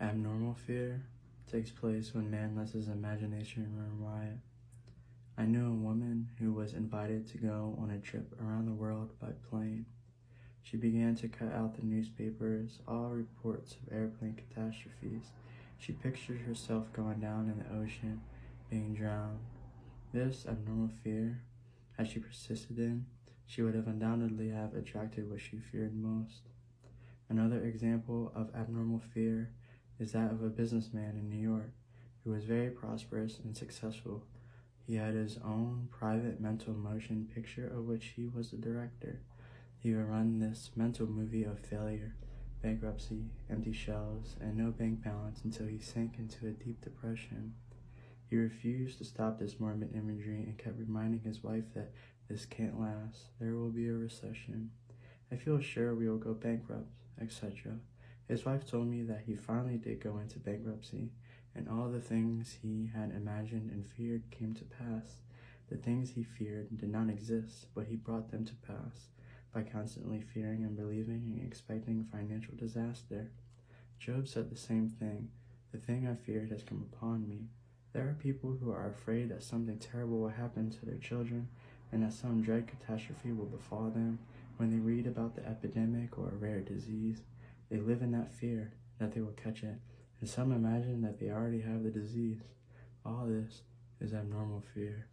Abnormal fear takes place when man lets his imagination run riot. I knew a woman who was invited to go on a trip around the world by plane. She began to cut out the newspapers, all reports of airplane catastrophes. She pictured herself going down in the ocean, being drowned. This abnormal fear, had she persisted in, she would have undoubtedly have attracted what she feared most. Another example of abnormal fear is that of a businessman in New York who was very prosperous and successful. He had his own private mental motion picture of which he was the director. He would run this mental movie of failure, bankruptcy, empty shelves, and no bank balance until he sank into a deep depression. He refused to stop this morbid imagery and kept reminding his wife that this can't last, there will be a recession. I feel sure we will go bankrupt, etc. His wife told me that he finally did go into bankruptcy, and all the things he had imagined and feared came to pass. The things he feared did not exist, but he brought them to pass by constantly fearing and believing and expecting financial disaster. Job said the same thing. The thing I feared has come upon me. There are people who are afraid that something terrible will happen to their children and that some dread catastrophe will befall them. When they read about the epidemic or a rare disease, they live in that fear that they will catch it, and some imagine that they already have the disease. All this is abnormal fear.